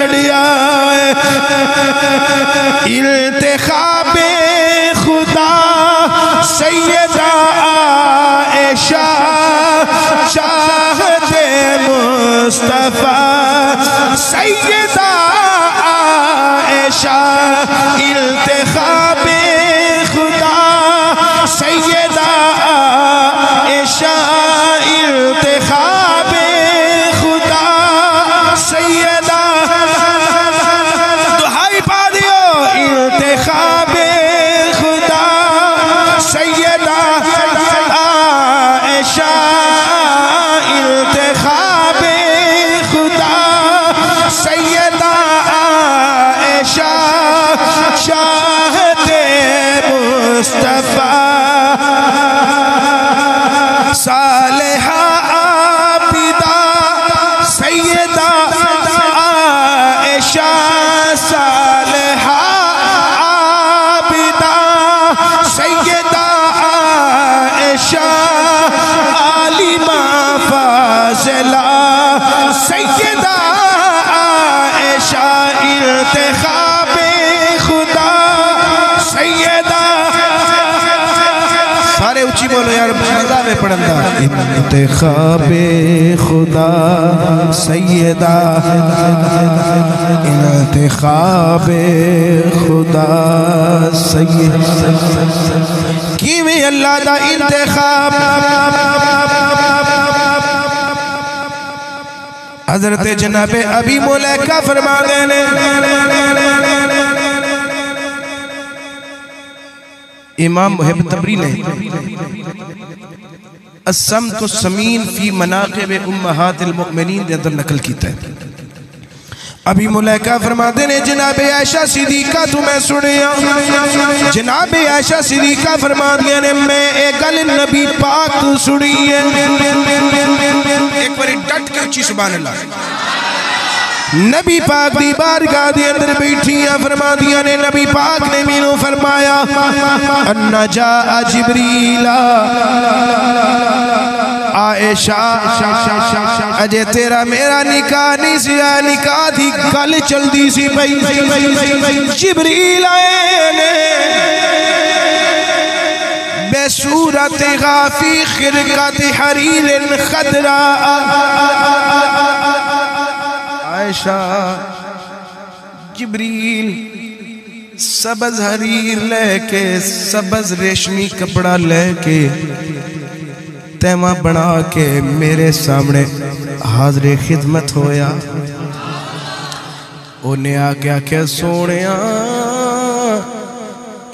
چڑھیا ہے انتخاب خدا سیدہ عائشہ چاہتے مصطفیٰ سیدہ عائشہ انتخاب خدا سیدہ عائشہ انتخاب خدا سیدہ دہائی پا دیو انتخاب خدا سیدہ عائشہ انتخاب خدا سیدہ عائشہ چاہتے مصطفیٰ صالحہ عابدہ سیدہ عائشہ صالحہ عابدہ سیدہ عائشہ عالمہ فاضلہ سیدہ عائشہ انتخاب خدا سیدہ سارے اچھی بولو یار مزہ میں پڑھندا انتخاب خدا سیدہ انتخاب خدا سیدہ کیویں اللہ دا انتخاب حضرت جناب ابی ملیکہ فرما دینے امام محب تبری نے السمت السمین فی مناقب امہات المؤمنین دے اندر نقل کیتا ہے ابھی ملیکہ فرماتے نے جناب عائشہ صدیقہ تمہیں سنیا جناب عائشہ صدیقہ فرماتے نے میں ایک گل نبی پاک تو سنی ہے ایک باری ڈٹ کے اچھی سبحان اللہ نبی پاک دی بارگاہ دی اندر بیٹھیاں فرما دیا نے نبی پاک نے مینوں فرمایا انا جاء جبریل عائشہ اجے تیرا میرا نکاح نہیں سی نکاح دی گل چل دی سی بھائی جبریل آئے نے بے صورت غافی خرقت حریر خضراء عائشہ جبریل سبز حریر لے کے سبز ریشمی کپڑا لے کے تیمہ بنا کے میرے سامنے حاضر خدمت ہویا انہیں آگیا کہ سونیا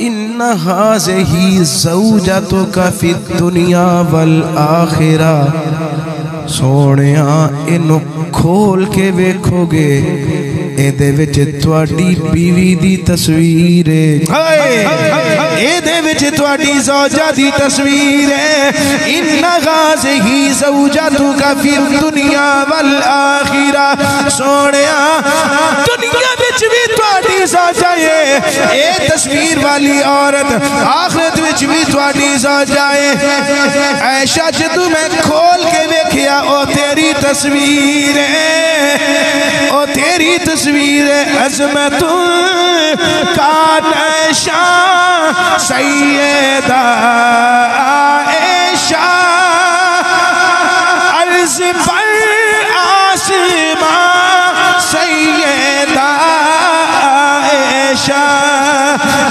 ان هذه زوجتك في الدنيا والآخرہ سونیا انہوں کھول کے ویکھو گے اے دے وچ تواڈی بیوی دی تصویر اے دے وچ تواڈی زوجہ دی تصویر ہے ان هذه زوجتك في الدنيا والآخرہ سونیا دنیا وچ بھی تواڈی زوجہ ہے اے تصویر والی عورت آخرت وچ بھی تواڈی زوجہ ہے عائشہ جدو میں کھول کے ویکھیا او تیری تصویر ہے او تیری تصویر ہے عظمت کا نشہ سیدہ عائشہ عرض پر آسمان سیدہ عائشہ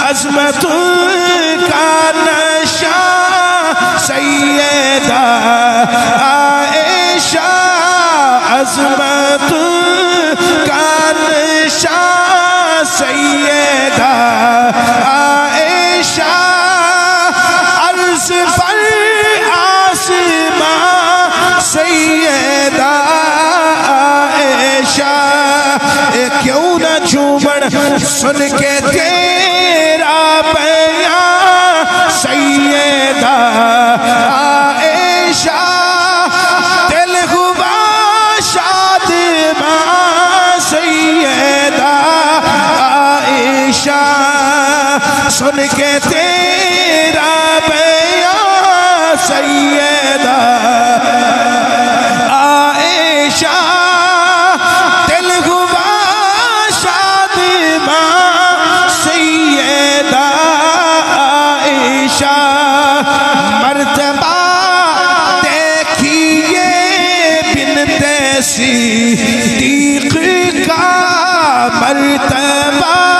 عظمت کا نشہ سیدہ عائشہ عظمت کا نشہ سیدہ عائشہ عرض پر آسمان سیدہ عائشہ کیوں نہ جھومڑ سن کے تیرا بیان سیدہ عائشہ دل ہوا شاد ماں سیدہ عائشہ سن کے تیرا بیان سیدہ عائشہ دل ہوا صدیق کا مرتبہ